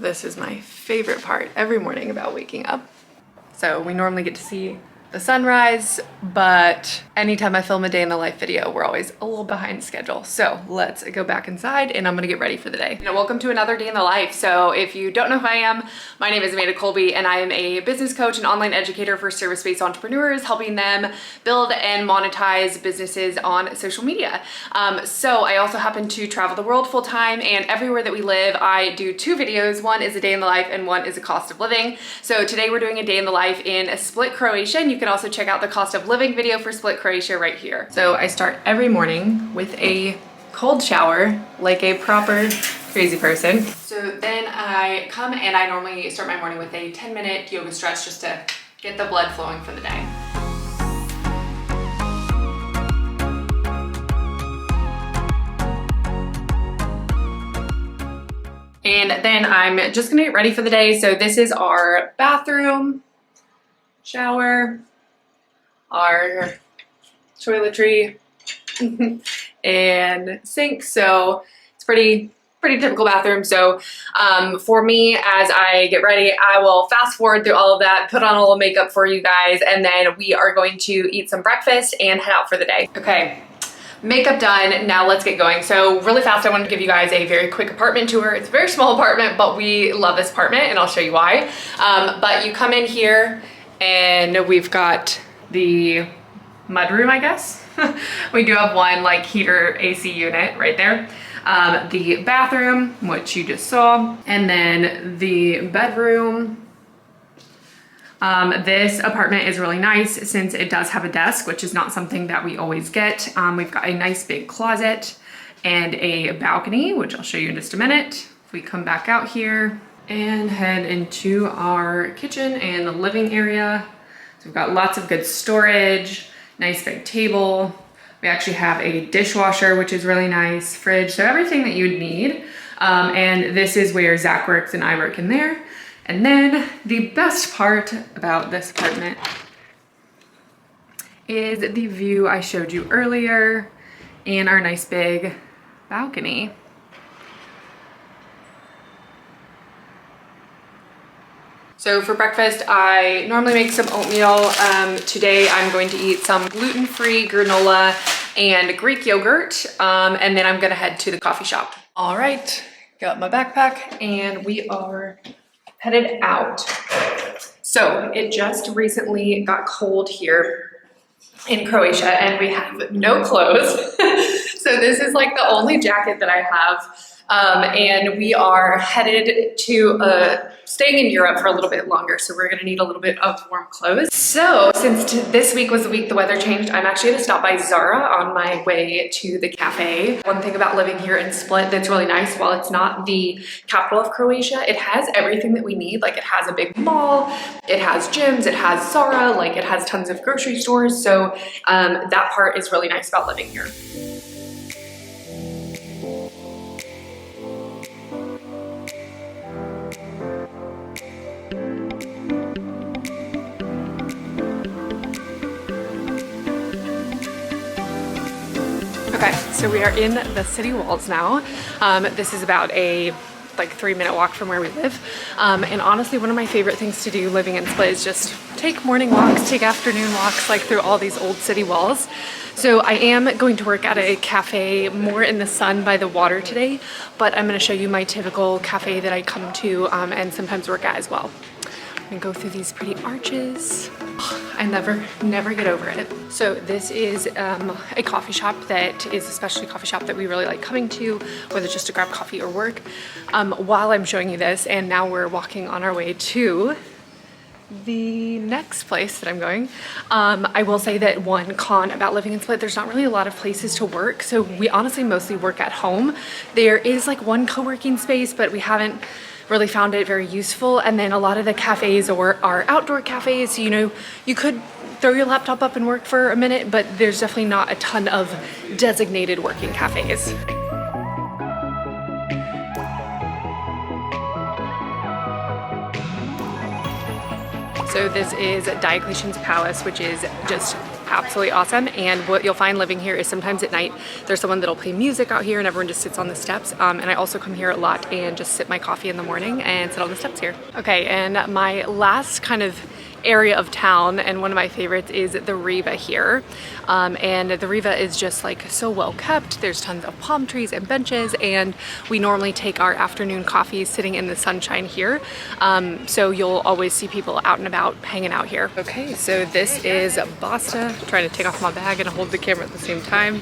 This is my favorite part every morning about waking up. So we normally get to see the sunrise, but anytime I film a day in the life video, we're always a little behind schedule. So let's go back inside and I'm gonna get ready for the day. Welcome to another day in the life. So if you don't know who I am, my name is Kolbye and I am a business coach and online educator for service-based entrepreneurs, helping them build and monetize businesses on social media. So I also happen to travel the world full time, and everywhere that we live, I do 2 videos. One is a day in the life and one is a cost of living. So today we're doing a day in the life in Split, Croatia, and you can also check out the cost of living video for Split, Croatia right here. So I start every morning with a cold shower like a proper crazy person. So then I come and I normally start my morning with a 10-minute yoga stretch just to get the blood flowing for the day. And then I'm just gonna get ready for the day. So this is our bathroom, shower, our toiletry, and sink. So it's pretty typical bathroom. So for me, as I get ready, I will fast forward through all of that, put on a little makeup for you guys, and then we are going to eat some breakfast and head out for the day. Okay. Makeup done, now let's get going. So really fast, I wanted to give you guys a very quick apartment tour. It's a very small apartment, but we love this apartment and I'll show you why. But you come in here and we've got the mudroom, I guess. We do have one like heater AC unit right there. The bathroom, which you just saw, and then the bedroom. This apartment is really nice since it does have a desk, which is not something that we always get. We've got a nice big closet and a balcony, which I'll show you in just a minute. If we come back out here and head into our kitchen and the living area. So we've got lots of good storage, nice big table. We actually have a dishwasher, which is really nice, fridge, so everything that you'd need. And this is where Zach works and I work in there. And then the best part about this apartment is the view I showed you earlier and our nice big balcony. So for breakfast, I normally make some oatmeal. Today I'm going to eat some gluten-free granola and Greek yogurt. And then I'm gonna head to the coffee shop. All right, got my backpack and we are headed out. So it just recently got cold here in Croatia and we have no clothes. So this is like the only jacket that I have. And we are headed to staying in Europe for a little bit longer. So we're gonna need a little bit of warm clothes. So since this week was the week the weather changed, I'm actually gonna stop by Zara on my way to the cafe. One thing about living here in Split that's really nice, while it's not the capital of Croatia, it has everything that we need. Like it has a big mall, it has gyms, it has Zara, like it has tons of grocery stores. So that part is really nice about living here. Okay, so we are in the city walls now. This is about a 3-minute walk from where we live. And honestly, one of my favorite things to do living in Split is just take morning walks, take afternoon walks, like through all these old city walls. So I am going to work at a cafe more in the sun by the water today, but I'm gonna show you my typical cafe that I come to and sometimes work at as well. I'm gonna go through these pretty arches. I never get over it. So this is a coffee shop that is a specialty coffee shop that we really like coming to, whether just to grab coffee or work. While I'm showing you this, and now we're walking on our way to the next place that I'm going. I will say that one con about living in Split, there's not really a lot of places to work. So we honestly mostly work at home. There is like one co-working space, but we haven't really found it very useful. And then a lot of the cafes are outdoor cafes. You know, you could throw your laptop up and work for a minute, but there's definitely not a ton of designated working cafes. So this is Diocletian's Palace, which is just absolutely awesome. And what you'll find living here is sometimes at night there's someone that'll play music out here and everyone just sits on the steps. And I also come here a lot and just sip my coffee in the morning and sit on the steps here. Okay, and my last kind of area of town, and one of my favorites, is the Riva here. And the Riva is just like so well kept. There's tons of palm trees and benches, and we normally take our afternoon coffees sitting in the sunshine here. So you'll always see people out and about hanging out here. Okay, so this is Basta. I'm trying to take off my bag and hold the camera at the same time.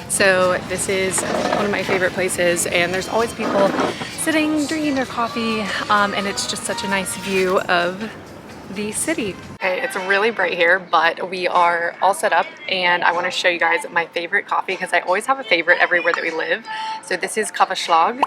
So this is one of my favorite places, and there's always people sitting, drinking their coffee, and it's just such a nice view of the city. Okay, it's really bright here, but we are all set up, and I want to show you guys my favorite coffee because I always have a favorite everywhere that we live. So this is Kavaslag,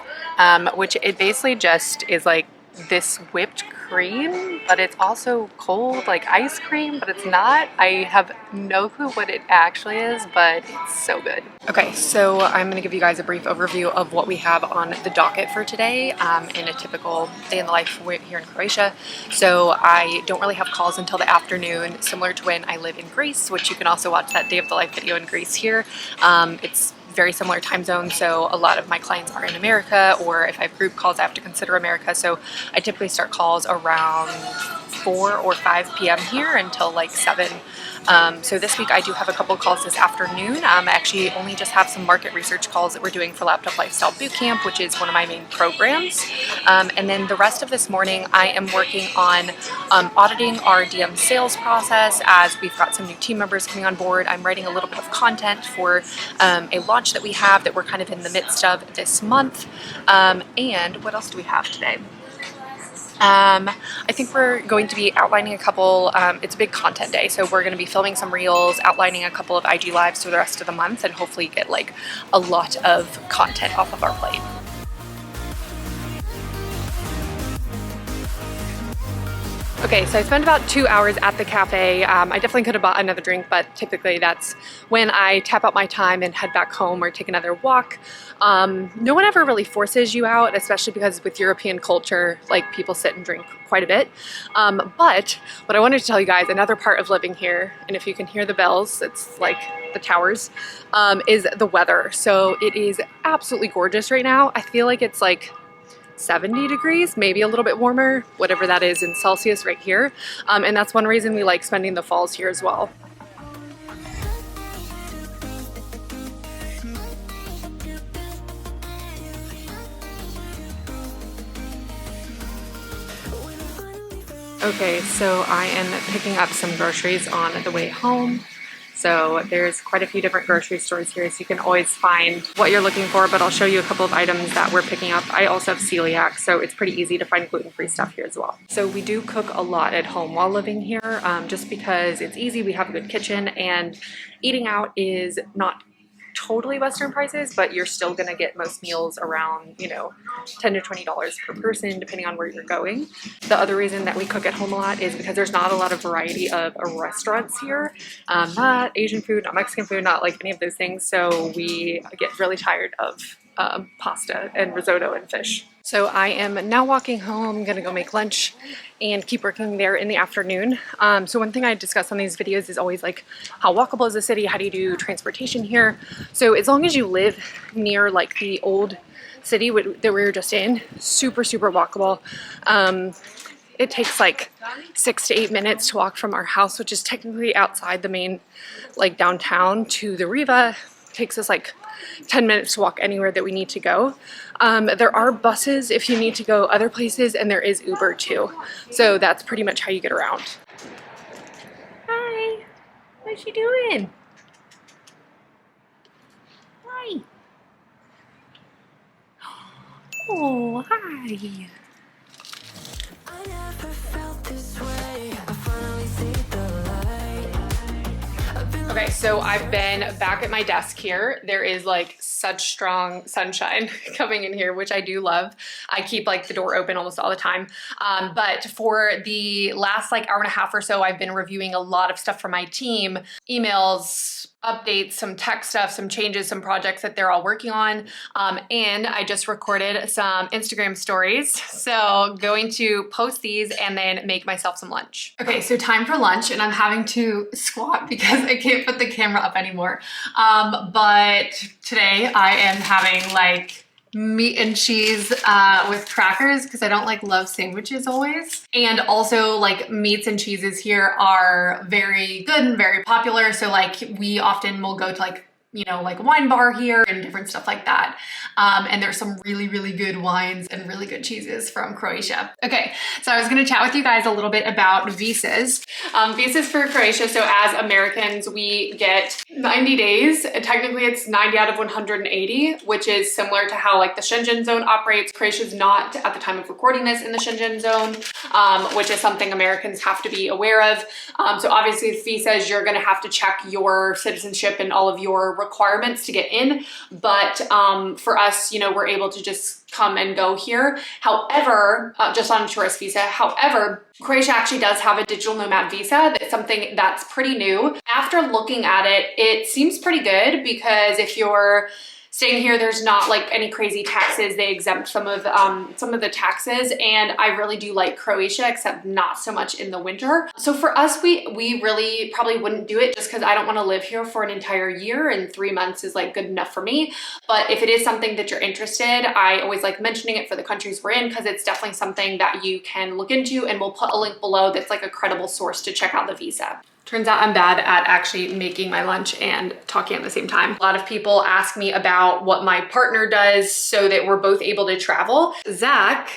which it basically just is like this whipped cream, but it's also cold, like ice cream, but it's not. I have no clue what it actually is, but it's so good. Okay, so I'm gonna give you guys a brief overview of what we have on the docket for today in a typical day in the life here in Croatia. So I don't really have calls until the afternoon, similar to when I live in Greece, which you can also watch that day of the life video in Greece here. It's very similar time zone, so a lot of my clients are in America, or if I have group calls I have to consider America, so I typically start calls around 4 or 5 p.m. here until like 7. So this week I do have a couple calls this afternoon. I actually only just have some market research calls that we're doing for Laptop Lifestyle Bootcamp, which is one of my main programs. And then the rest of this morning I am working on auditing our DM sales process, as we've got some new team members coming on board. I'm writing a little bit of content for a launch that we have that we're kind of in the midst of this month. And what else do we have today? I think we're going to be outlining a couple, it's a big content day, so we're going to be filming some reels, outlining a couple of IG lives for the rest of the month, and hopefully get like a lot of content off of our plate. Okay, so I spent about 2 hours at the cafe. I definitely could have bought another drink, but typically that's when I tap out my time and head back home or take another walk. No one ever really forces you out, especially because with European culture, like people sit and drink quite a bit. But what I wanted to tell you guys, another part of living here, and if you can hear the bells, it's like the towers, is the weather. So it is absolutely gorgeous right now. I feel like it's like 70 degrees, maybe a little bit warmer, whatever that is in Celsius right here. And that's one reason we like spending the falls here as well. Okay, so I am picking up some groceries on the way home. So there's quite a few different grocery stores here, so you can always find what you're looking for, but I'll show you a couple of items that we're picking up. I also have celiac, so it's pretty easy to find gluten-free stuff here as well. So we do cook a lot at home while living here, just because it's easy, we have a good kitchen, and eating out is not totally Western prices, but you're still gonna get most meals around, you know, $10 to $20 per person, depending on where you're going. The other reason that we cook at home a lot is because there's not a lot of variety of restaurants here. Not Asian food, not Mexican food, not like any of those things. So we get really tired of pasta and risotto and fish. So I am now walking home. I'm gonna go make lunch and keep working there in the afternoon. So one thing I discuss on these videos is always like, how walkable is the city? How do you do transportation here? So as long as you live near like the old city that we were just in, super walkable. It takes like 6 to 8 minutes to walk from our house, which is technically outside the main like downtown, to the Riva. It takes us like 10 minutes to walk anywhere that we need to go. There are buses if you need to go other places, and there is Uber too. So that's pretty much how you get around. Hi, what's she doing? Hi. Oh, hi. I never felt this way. I finally see the light. Okay, so I've been back at my desk here. There is like such strong sunshine coming in here, which I do love. I keep like the door open almost all the time. But for the last like hour and a half or so, I've been reviewing a lot of stuff for my team, emails, updates, some tech stuff, some changes, some projects that they're all working on. And I just recorded some Instagram stories. So going to post these and then make myself some lunch. Okay, so time for lunch, and I'm having to squat because I can't put the camera up anymore. But today I am having like meat and cheese with crackers because I don't like love sandwiches always. And also like meats and cheeses here are very good and very popular. So like we often will go to like, you know, like a wine bar here and different stuff like that. And there's some really, really good wines and really good cheeses from Croatia. Okay, so I was gonna chat with you guys a little bit about visas. Visas for Croatia, so as Americans, we get 90 days. Technically it's 90 out of 180, which is similar to how like the Schengen zone operates. Croatia's not at the time of recording this in the Schengen zone, which is something Americans have to be aware of. So obviously with visas, you're gonna have to check your citizenship and all of your requirements to get in. But for us, you know, we're able to just come and go here. However, just on a tourist visa. However, Croatia actually does have a digital nomad visa. That's something that's pretty new. After looking at it, it seems pretty good because if you're staying here, there's not like any crazy taxes. They exempt some of the taxes, and I really do like Croatia, except not so much in the winter. So for us, we really probably wouldn't do it just because I don't want to live here for an entire year, and 3 months is like good enough for me. But if it is something that you're interested, I always like mentioning it for the countries we're in because it's definitely something that you can look into, and we'll put a link below that's like a credible source to check out the visa. Turns out I'm bad at actually making my lunch and talking at the same time. A lot of people ask me about what my partner does so that we're both able to travel. Zach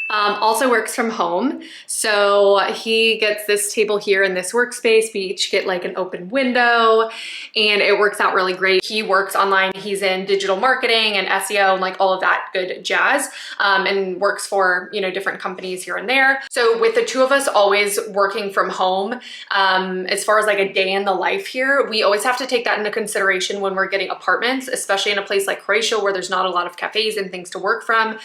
also works from home. So he gets this table here in this workspace. We each get like an open window and it works out really great. He works online. He's in digital marketing and SEO and like all of that good jazz, and works for, you know, different companies here and there. So with the two of us always working from home, as far as like a day in the life here, we always have to take that into consideration when we're getting apartments, especially in a place like Croatia where there's not a lot of cafes and things to work from.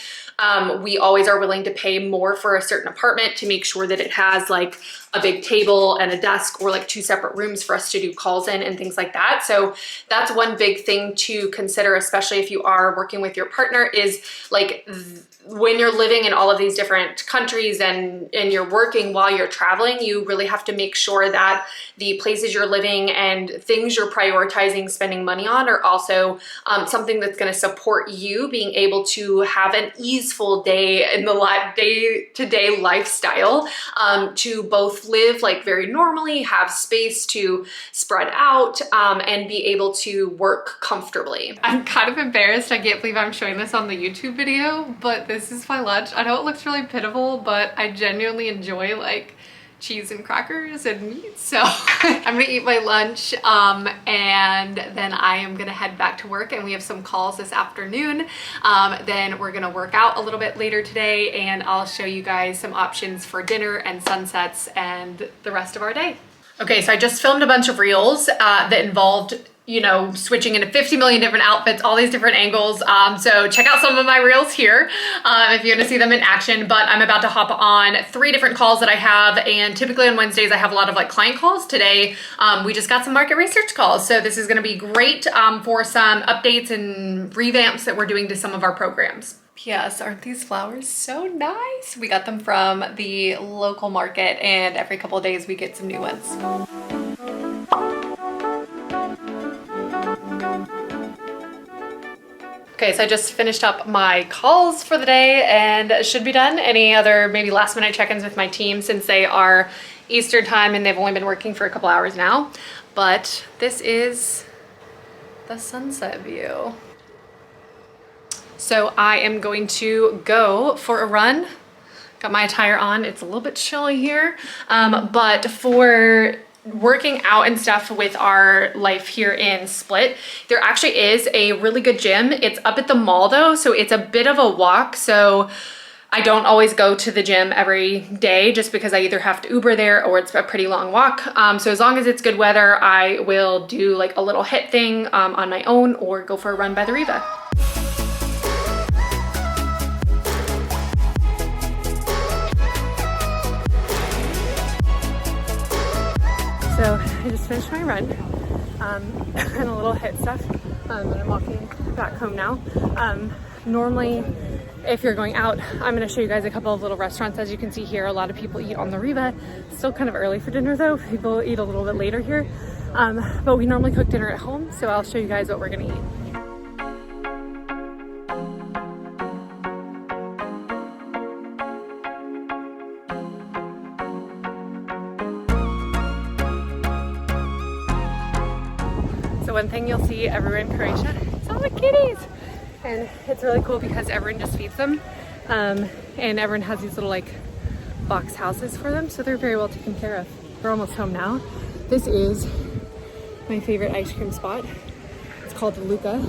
We always are willing to pay more for a certain apartment to make sure that it has like a big table and a desk or like 2 separate rooms for us to do calls in and things like that. So that's one big thing to consider, especially if you are working with your partner, is like when you're living in all of these different countries and you're working while you're traveling, you really have to make sure that the places you're living and things you're prioritizing spending money on are also something that's going to support you being able to have an easeful day in the day-to-day lifestyle, to both live like very normally, have space to spread out, and be able to work comfortably. I'm kind of embarrassed. I can't believe I'm showing this on the YouTube video, but this is my lunch. I know it looks really pitiful, but I genuinely enjoy like cheese and crackers and meat. So I'm gonna eat my lunch and then I am gonna head back to work, and we have some calls this afternoon. Then we're gonna work out a little bit later today, and I'll show you guys some options for dinner and sunsets and the rest of our day. Okay, so I just filmed a bunch of reels that involved, you know, switching into 50 million different outfits, all these different angles. So check out some of my reels here if you want to see them in action. But I'm about to hop on 3 different calls that I have. And typically on Wednesdays, I have a lot of like client calls. Today, we just got some market research calls. So this is going to be great for some updates and revamps that we're doing to some of our programs. Yes, aren't these flowers so nice? We got them from the local market, and every couple of days we get some new ones. Okay, so I just finished up my calls for the day and should be done. Any other maybe last minute check-ins with my team since they are Eastern time and they've only been working for a couple hours now. But this is the sunset view. So I am going to go for a run. Got my attire on. It's a little bit chilly here, but for working out and stuff with our life here in Split, there actually is a really good gym. It's up at the mall though, so it's a bit of a walk. So I don't always go to the gym every day just because I either have to Uber there or it's a pretty long walk. So as long as it's good weather, I will do like a little HIIT thing on my own or go for a run by the Riva. So I just finished my run. and a little hit stuff. And I'm walking back home now. Normally, if you're going out, I'm going to show you guys a couple of little restaurants. As you can see here, a lot of people eat on the Riva. Still kind of early for dinner though. People eat a little bit later here. But we normally cook dinner at home, so I'll show you guys what we're going to eat. So one thing you'll see everywhere in Croatia is all the kitties. And it's really cool because everyone just feeds them. And everyone has these little like box houses for them. So they're very well taken care of. We're almost home now. This is my favorite ice cream spot. It's called Luca.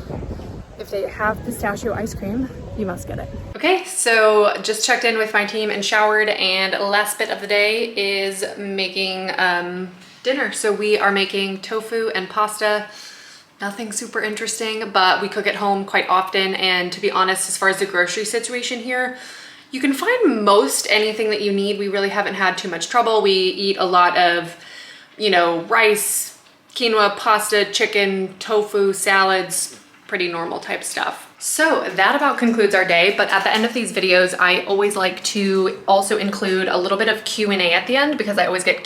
If they have pistachio ice cream, you must get it. Okay, so just checked in with my team and showered, and last bit of the day is making dinner. So we are making tofu and pasta. Nothing super interesting, but we cook at home quite often. And to be honest, as far as the grocery situation here, you can find most anything that you need. We really haven't had too much trouble. We eat a lot of, you know, rice, quinoa, pasta, chicken, tofu, salads, pretty normal type stuff. So that about concludes our day, but at the end of these videos, I always like to also include a little bit of Q&A at the end, because I always get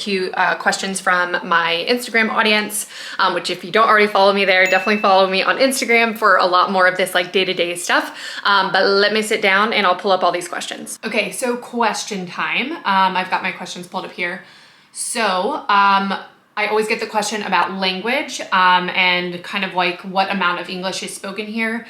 questions from my Instagram audience, which if you don't already follow me there, definitely follow me on Instagram for a lot more of this like day-to-day stuff. But let me sit down and I'll pull up all these questions. Okay, so question time. I've got my questions pulled up here. So, I always get the question about language and kind of like what amount of English is spoken here.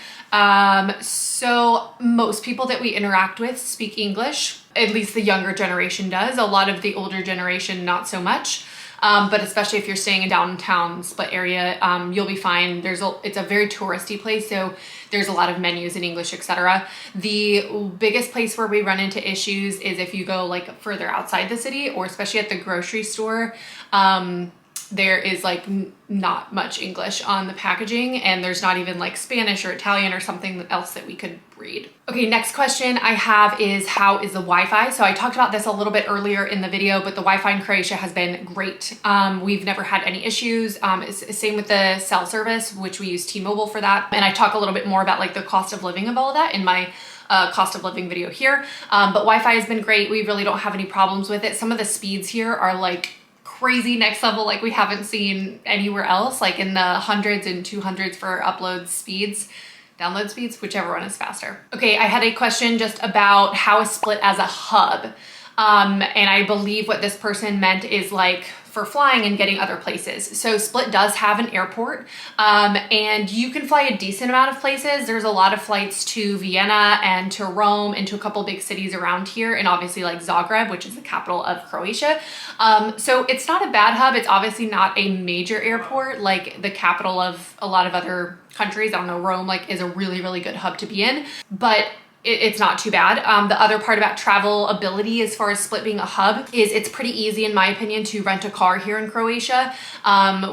So most people that we interact with speak English, at least the younger generation does. A lot of the older generation, not so much. But especially if you're staying in downtown Split area, you'll be fine. It's a very touristy place, so there's a lot of menus in English, etc. The biggest place where we run into issues is if you go like further outside the city, or especially at the grocery store. There is like not much English on the packaging, and there's not even like Spanish or Italian or something else that we could read. Okay, next question I have is, how is the Wi-Fi? So I talked about this a little bit earlier in the video, but the Wi-Fi in Croatia has been great. We've never had any issues. Same with the cell service, which we use T-Mobile for that. And I talk a little bit more about like the cost of living of all of that in my cost of living video here. But Wi-Fi has been great. We really don't have any problems with it. Some of the speeds here are like crazy next level, like we haven't seen anywhere else, like in the hundreds and 200s for upload speeds, download speeds, whichever one is faster. Okay, I had a question just about how is Split as a hub. And I believe what this person meant is like for flying and getting other places. So Split does have an airport, and you can fly a decent amount of places. There's a lot of flights to Vienna and to Rome and to a couple big cities around here, and obviously like Zagreb, which is the capital of Croatia. So it's not a bad hub. It's obviously not a major airport like the capital of a lot of other countries. I don't know, Rome like is a really, really good hub to be in, but it's not too bad. The other part about travel ability as far as Split being a hub is it's pretty easy, in my opinion, to rent a car here in Croatia.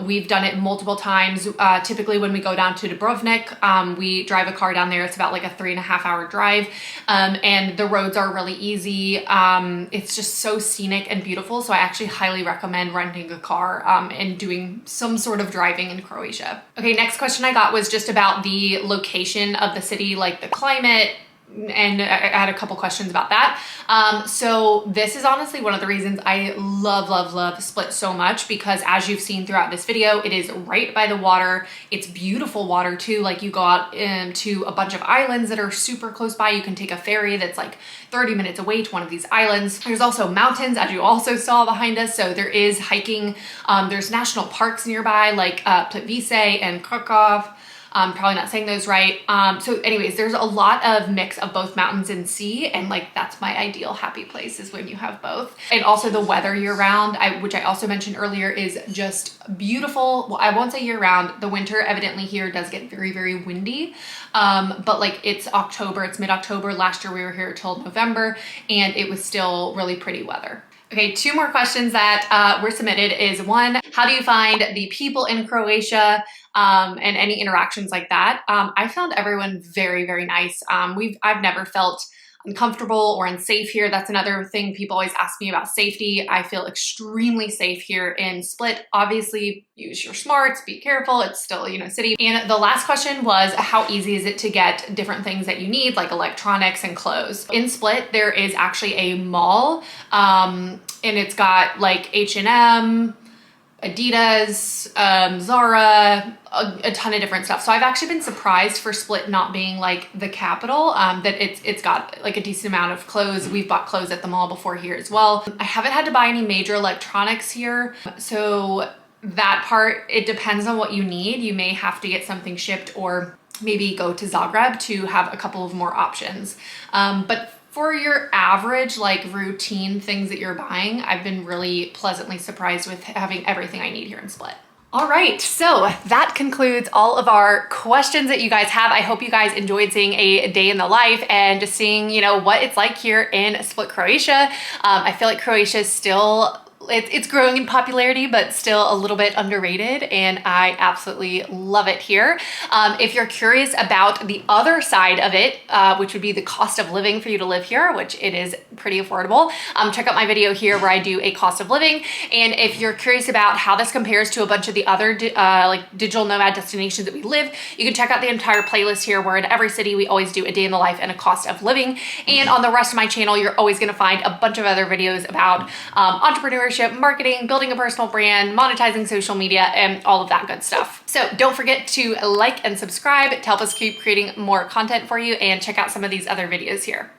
We've done it multiple times. Typically when we go down to Dubrovnik, we drive a car down there. It's about like a 3.5 hour drive. And the roads are really easy. It's just so scenic and beautiful. So I actually highly recommend renting a car and doing some sort of driving in Croatia. Okay, next question I got was just about the location of the city, like the climate, and I had a couple questions about that. So this is honestly one of the reasons I love Split so much, because as you've seen throughout this video, it is right by the water. It's beautiful water too. Like you go out to a bunch of islands that are super close by. You can take a ferry that's like 30 minutes away to one of these islands. There's also mountains, as you also saw behind us. So there is hiking. There's national parks nearby, like Plitvice and Krakow. Probably not saying those right. So anyways, there's a lot of mix of both mountains and sea, and like that's my ideal happy place, is when you have both. And also the weather year round, which I also mentioned earlier, is just beautiful. Well, I won't say year round. The winter evidently here does get very, very windy. But like it's October, it's mid-October. Last year we were here till November, and it was still really pretty weather. Okay, 2 more questions that were submitted is, one, how do you find the people in Croatia and any interactions like that? I found everyone very, very nice. I've never felt uncomfortable or unsafe here. That's another thing people always ask me about safety. I feel extremely safe here in Split. Obviously, use your smarts, be careful. It's still, you know, city. And the last question was, how easy is it to get different things that you need, like electronics and clothes? In Split, there is actually a mall, and it's got like H&M, Adidas, Zara, a ton of different stuff. So I've actually been surprised for Split not being like the capital, that it's got like a decent amount of clothes. We've bought clothes at the mall before here as well. I haven't had to buy any major electronics here. So that part, it depends on what you need. You may have to get something shipped or maybe go to Zagreb to have a couple of more options. But for your average, like routine things that you're buying, I've been really pleasantly surprised with having everything I need here in Split. All right, so that concludes all of our questions that you guys have. I hope you guys enjoyed seeing a day in the life and just seeing, you know, what it's like here in Split, Croatia. I feel like Croatia is still, it's growing in popularity, but still a little bit underrated, and I absolutely love it here. If you're curious about the other side of it, which would be the cost of living for you to live here, which it is pretty affordable, check out my video here where I do a cost of living. And if you're curious about how this compares to a bunch of the other like digital nomad destinations that we live, you can check out the entire playlist here where in every city we always do a day in the life and a cost of living. And on the rest of my channel, you're always gonna find a bunch of other videos about entrepreneurship, marketing, building a personal brand, monetizing social media, and all of that good stuff. So don't forget to like and subscribe to help us keep creating more content for you, and check out some of these other videos here.